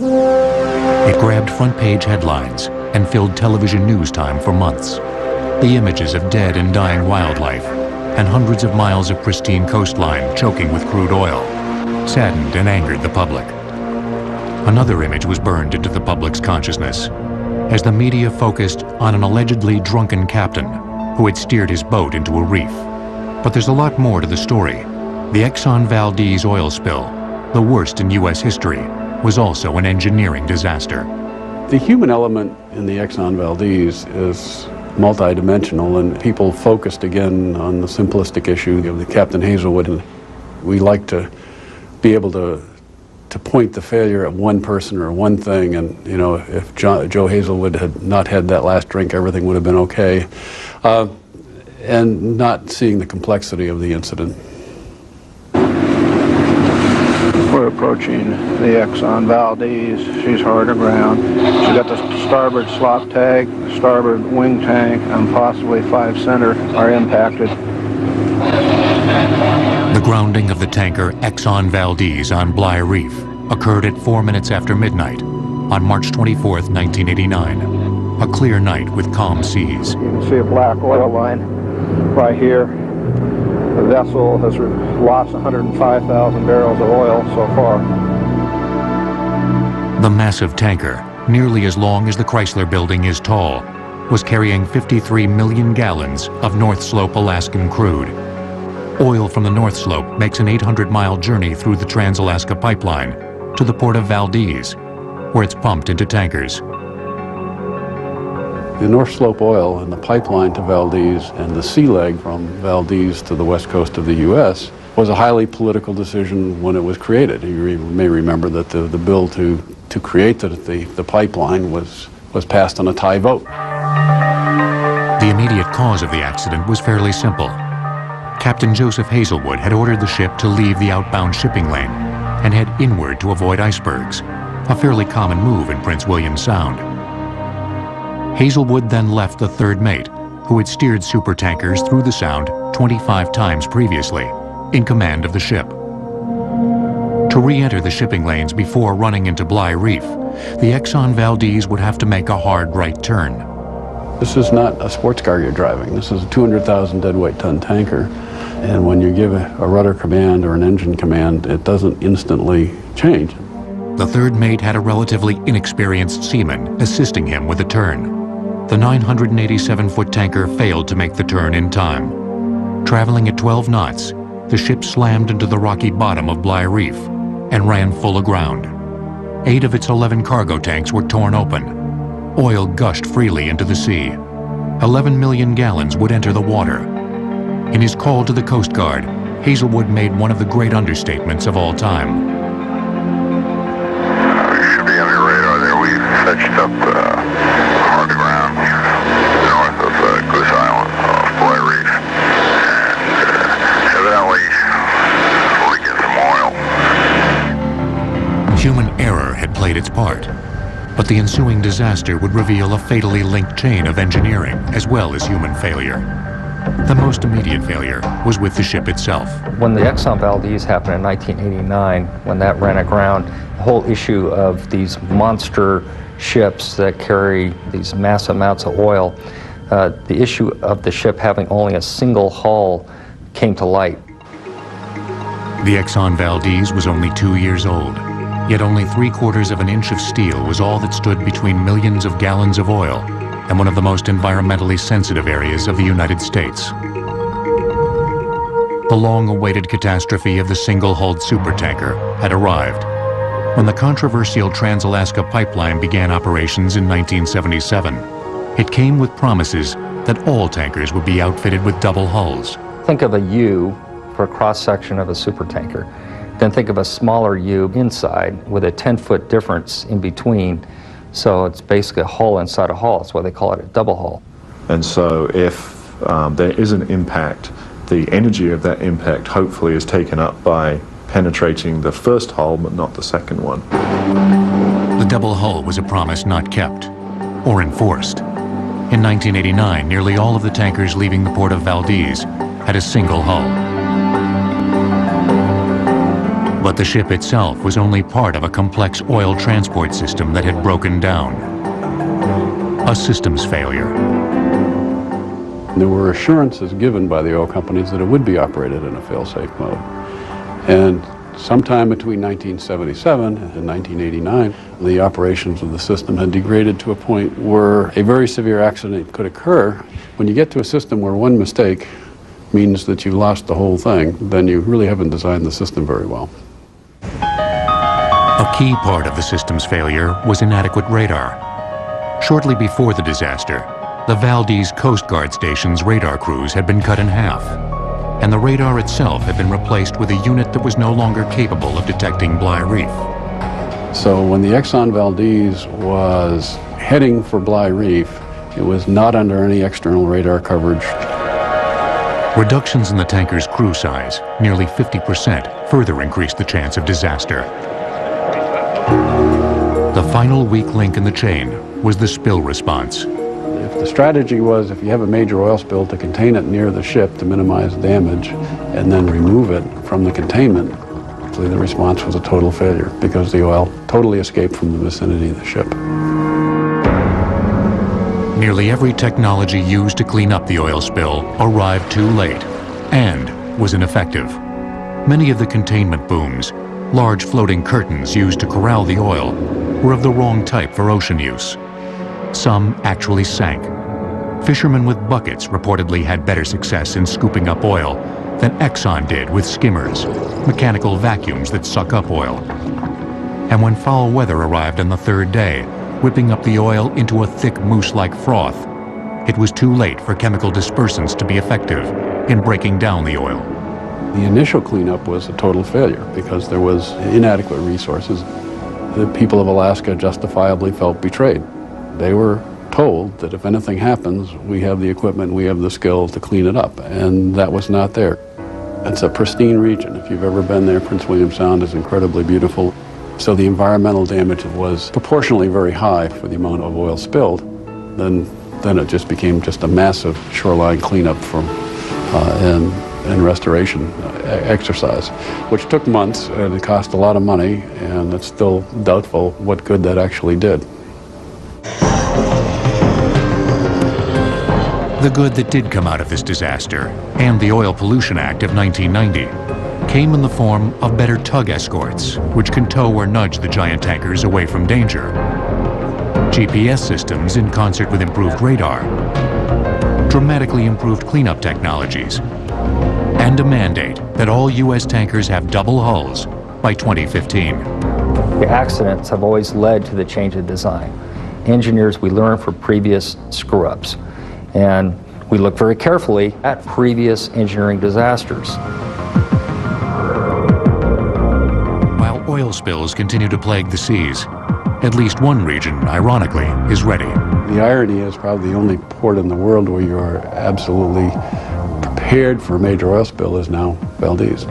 It grabbed front-page headlines and filled television news time for months. The images of dead and dying wildlife and hundreds of miles of pristine coastline choking with crude oil saddened and angered the public. Another image was burned into the public's consciousness as the media focused on an allegedly drunken captain who had steered his boat into a reef. But there's a lot more to the story. The Exxon Valdez oil spill, the worst in U.S. history, was also an engineering disaster. The human element in the Exxon Valdez is multidimensional, and people focused again on the simplistic issue of the Captain Hazelwood. And we like to be able to point the failure at one person or one thing, and you know, if Joe Hazelwood had not had that last drink, everything would have been okay, and not seeing the complexity of the incident. We're approaching the Exxon Valdez. She's hard aground. She got the starboard slop tag, starboard wing tank, and possibly 5 center are impacted. The grounding of the tanker Exxon Valdez on Bligh Reef occurred at 4 minutes after midnight on March 24, 1989. A clear night with calm seas. You can see a black oil line right here. The vessel has lost 105,000 barrels of oil so far. The massive tanker, nearly as long as the Chrysler Building is tall, was carrying 53 million gallons of North Slope Alaskan crude. Oil from the North Slope makes an 800-mile journey through the Trans-Alaska Pipeline to the port of Valdez, where it's pumped into tankers. The North Slope oil and the pipeline to Valdez and the sea leg from Valdez to the west coast of the U.S. was a highly political decision when it was created. You may remember that the bill to create the pipeline was passed on a tie vote. The immediate cause of the accident was fairly simple. Captain Joseph Hazelwood had ordered the ship to leave the outbound shipping lane and head inward to avoid icebergs, a fairly common move in Prince William Sound. Hazelwood then left the third mate, who had steered supertankers through the Sound 25 times previously, in command of the ship. To re-enter the shipping lanes before running into Bligh Reef, the Exxon Valdez would have to make a hard right turn. This is not a sports car you're driving. This is a 200,000 deadweight ton tanker. And when you give a rudder command or an engine command, it doesn't instantly change. The third mate had a relatively inexperienced seaman assisting him with the turn. The 987-foot tanker failed to make the turn in time. Traveling at 12 knots, the ship slammed into the rocky bottom of Bligh Reef and ran full aground. 8 of its 11 cargo tanks were torn open. Oil gushed freely into the sea. 11 million gallons would enter the water. In his call to the Coast Guard, Hazelwood made one of the great understatements of all time. We should be on your radar there. We fetched up hard aground north of Goose Island off Bligh Reef, and evidently leaking some oil. Human error had played its part, but the ensuing disaster would reveal a fatally linked chain of engineering as well as human failure. The most immediate failure was with the ship itself. When the Exxon Valdez happened in 1989, when that ran aground, the whole issue of these monster ships that carry these massive amounts of oil, the issue of the ship having only a single hull came to light. The Exxon Valdez was only 2 years old, yet only 3/4 of an inch of steel was all that stood between millions of gallons of oil and one of the most environmentally sensitive areas of the United States. The long-awaited catastrophe of the single-hulled supertanker had arrived when the controversial Trans-Alaska Pipeline began operations in 1977. It came with promises that all tankers would be outfitted with double hulls. Think of a U for a cross-section of a supertanker. Then think of a smaller U inside with a 10-foot difference in between. So it's basically a hull inside a hull. That's why they call it a double hull. And so if there is an impact, the energy of that impact hopefully is taken up by penetrating the first hull but not the second one. The double hull was a promise not kept or enforced. In 1989, nearly all of the tankers leaving the port of Valdez had a single hull. But the ship itself was only part of a complex oil transport system that had broken down. A systems failure. There were assurances given by the oil companies that it would be operated in a fail-safe mode. And sometime between 1977 and 1989, the operations of the system had degraded to a point where a very severe accident could occur. When you get to a system where one mistake means that you lost the whole thing, then you really haven't designed the system very well. A key part of the system's failure was inadequate radar. Shortly before the disaster, the Valdez Coast Guard Station's radar crews had been cut in half, and the radar itself had been replaced with a unit that was no longer capable of detecting Bligh Reef. So when the Exxon Valdez was heading for Bligh Reef, it was not under any external radar coverage. Reductions in the tanker's crew size, nearly 50%, further increased the chance of disaster. The final weak link in the chain was the spill response. If the strategy was, if you have a major oil spill, to contain it near the ship to minimize damage and then remove it from the containment, actually the response was a total failure because the oil totally escaped from the vicinity of the ship. Nearly every technology used to clean up the oil spill arrived too late and was ineffective. Many of the containment booms, large floating curtains used to corral the oil, were of the wrong type for ocean use. Some actually sank. Fishermen with buckets reportedly had better success in scooping up oil than Exxon did with skimmers, mechanical vacuums that suck up oil. And when foul weather arrived on the third day, whipping up the oil into a thick mousse-like froth, it was too late for chemical dispersants to be effective in breaking down the oil. The initial cleanup was a total failure because there was inadequate resources. The people of Alaska justifiably felt betrayed. They were told that if anything happens, we have the equipment, we have the skill to clean it up, and that was not there. It's a pristine region. If you've ever been there, Prince William Sound is incredibly beautiful. So the environmental damage was proportionally very high for the amount of oil spilled. Then it just became just a massive shoreline cleanup and restoration exercise, which took months and it cost a lot of money, and it's still doubtful what good that actually did. The good that did come out of this disaster, and the Oil Pollution Act of 1990, came in the form of better tug escorts, which can tow or nudge the giant tankers away from danger. GPS systems in concert with improved radar, dramatically improved cleanup technologies, and a mandate that all U.S. tankers have double hulls by 2015. The accidents have always led to the change of design. Engineers, we learn from previous screw-ups, and we look very carefully at previous engineering disasters. While oil spills continue to plague the seas, at least one region, ironically, is ready. The irony is probably the only port in the world where you are absolutely prepared for a major oil spill is now Valdez.